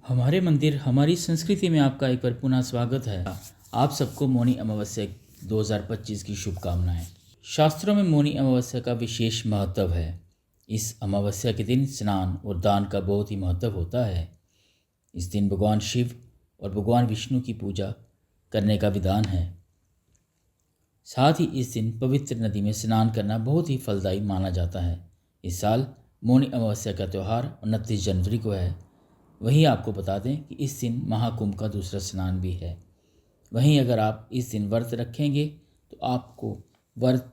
हमारे मंदिर हमारी संस्कृति में आपका एक बार पुनः स्वागत है। आप सबको मौनी अमावस्या 2025 की शुभकामनाएं। शास्त्रों में मौनी अमावस्या का विशेष महत्व है। इस अमावस्या के दिन स्नान और दान का बहुत ही महत्व होता है। इस दिन भगवान शिव और भगवान विष्णु की पूजा करने का विधान है। साथ ही इस दिन पवित्र नदी में स्नान करना बहुत ही फलदायी माना जाता है। इस साल मौनी अमावस्या का त्यौहार 29 जनवरी को है। वहीं आपको बता दें कि इस दिन महाकुंभ का दूसरा स्नान भी है। वहीं अगर आप इस दिन व्रत रखेंगे तो आपको व्रत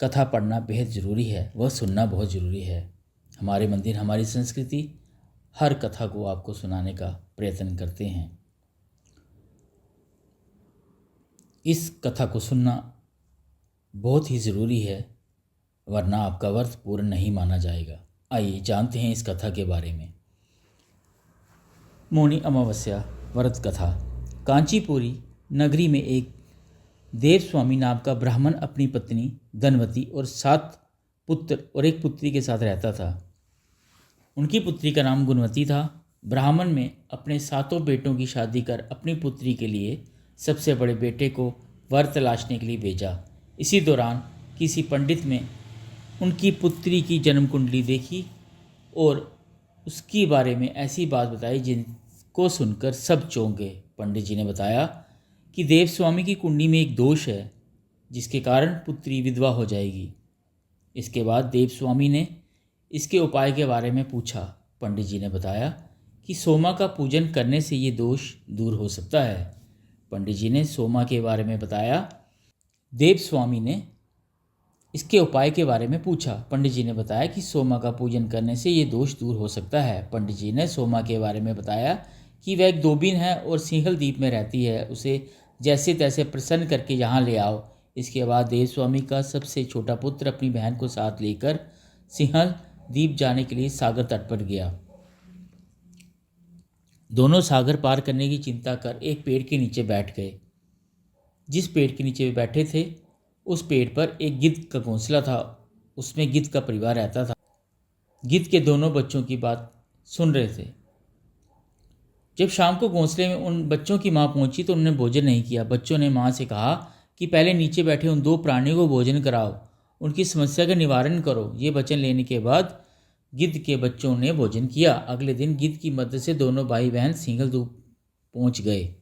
कथा पढ़ना बेहद ज़रूरी है, वह सुनना बहुत ज़रूरी है। हमारे मंदिर हमारी संस्कृति हर कथा को आपको सुनाने का प्रयत्न करते हैं। इस कथा को सुनना बहुत ही ज़रूरी है, वरना आपका व्रत पूर्ण नहीं माना जाएगा। आइए जानते हैं इस कथा के बारे में। मौनी अमावस्या व्रत कथा। कांचीपुरी नगरी में एक देवस्वामी नाम का ब्राह्मण अपनी पत्नी धनवती और 7 पुत्र और एक पुत्री के साथ रहता था। उनकी पुत्री का नाम गुणवती था। ब्राह्मण में अपने 7 बेटों की शादी कर अपनी पुत्री के लिए सबसे बड़े बेटे को वर तलाशने के लिए भेजा। इसी दौरान किसी पंडित ने उनकी पुत्री की जन्म कुंडली देखी और उसके बारे में ऐसी बात बताई जिनको सुनकर सब चौंक गए। पंडित जी ने बताया कि देवस्वामी की कुंडली में एक दोष है जिसके कारण पुत्री विधवा हो जाएगी। इसके बाद देवस्वामी ने इसके उपाय के बारे में पूछा। पंडित जी ने बताया कि सोमा का पूजन करने से ये दोष दूर हो सकता है। पंडित जी ने सोमा के बारे में बताया। देवस्वामी ने इसके उपाय के बारे में पूछा। पंडित जी ने बताया कि सोमा का पूजन करने से ये दोष दूर हो सकता है। पंडित जी ने सोमा के बारे में बताया कि वह एक दोबिन है और सिंहल द्वीप में रहती है, उसे जैसे तैसे प्रसन्न करके यहाँ ले आओ। इसके बाद देवस्वामी का सबसे छोटा पुत्र अपनी बहन को साथ लेकर सिंहल द्वीप जाने के लिए सागर तट पर गया। दोनों सागर पार करने की चिंता कर एक पेड़ के नीचे बैठ गए। जिस पेड़ के नीचे वे बैठे थे उस पेड़ पर एक गिद्ध का घोंसला था। उसमें गिद्ध का परिवार रहता था। गिद्ध के दोनों बच्चों की बात सुन रहे थे। जब शाम को घोंसले में उन बच्चों की माँ पहुंची तो उन्होंने भोजन नहीं किया। बच्चों ने माँ से कहा कि पहले नीचे बैठे उन 2 प्राणियों को भोजन कराओ, उनकी समस्या का निवारण करो। ये वचन लेने के बाद गिद्ध के बच्चों ने भोजन किया। अगले दिन गिद्ध की मदद से दोनों भाई बहन सिंहल द्वीप पहुँच गए।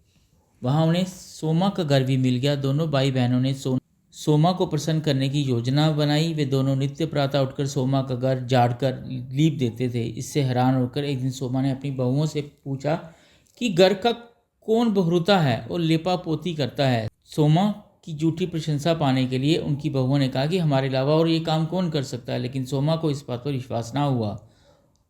वहाँ उन्हें सोमा का घर भी मिल गया। दोनों भाई बहनों ने सोमा को प्रसन्न करने की योजना बनाई। वे दोनों नित्य प्रातः उठकर सोमा का घर झाड़कर लीप देते थे। इससे हैरान होकर एक दिन सोमा ने अपनी बहुओं से पूछा कि घर का कौन बहुरुता है और लेपा पोती करता है। सोमा की झूठी प्रशंसा पाने के लिए उनकी बहुओं ने कहा कि हमारे अलावा और ये काम कौन कर सकता है। लेकिन सोमा को इस बात पर विश्वास ना हुआ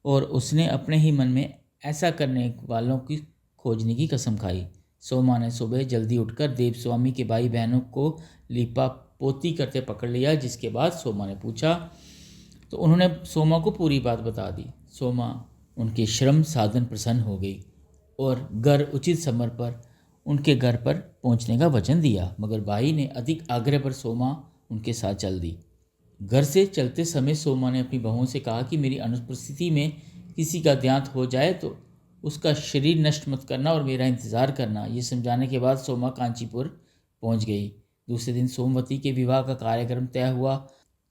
और उसने अपने ही मन में ऐसा करने वालों की खोजने की कसम खाई। सोमा ने सुबह जल्दी उठकर देवस्वामी के भाई बहनों को लिपा पोती करते पकड़ लिया। जिसके बाद सोमा ने पूछा तो उन्होंने सोमा को पूरी बात बता दी। सोमा उनके श्रम साधन प्रसन्न हो गई और घर उचित समय पर उनके घर पर पहुंचने का वचन दिया। मगर भाई ने अधिक आग्रह पर सोमा उनके साथ चल दी। घर से चलते समय सोमा ने अपनी बहुओं से कहा कि मेरी अनुपस्थिति में किसी का देहांत हो जाए तो उसका शरीर नष्ट मत करना और मेरा इंतज़ार करना। ये समझाने के बाद सोमा कांचीपुर पहुंच गई। दूसरे दिन सोमवती के विवाह का कार्यक्रम तय हुआ।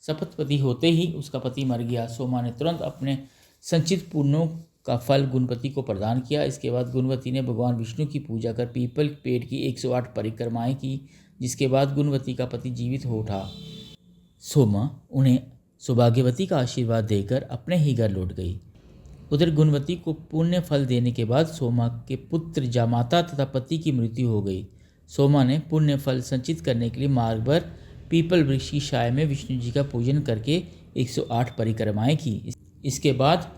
शपथपति होते ही उसका पति मर गया। सोमा ने तुरंत अपने संचित पुण्यों का फल गुणवती को प्रदान किया। इसके बाद गुणवती ने भगवान विष्णु की पूजा कर पीपल पेड़ की 108 परिक्रमाएं की, जिसके बाद गुणवती का पति जीवित हो उठा। सोमा उन्हें सौभाग्यवती का आशीर्वाद देकर अपने ही घर लौट गई। उधर गुणवती को पुण्य फल देने के बाद सोमा के पुत्र जामाता तथा पति की मृत्यु हो गई। सोमा ने पुण्य फल संचित करने के लिए मार्ग पर पीपल वृक्ष की छाया में विष्णु जी का पूजन करके 108 परिक्रमाएं की। इसके बाद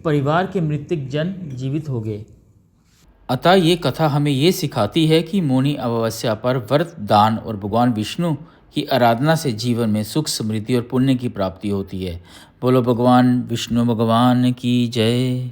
परिवार के मृतक जन जीवित हो गए। अतः ये कथा हमें ये सिखाती है कि मौनी अमावस्या पर व्रत, दान और भगवान विष्णु की आराधना से जीवन में सुख, समृद्धि और पुण्य की प्राप्ति होती है। बोलो भगवान विष्णु भगवान की जय।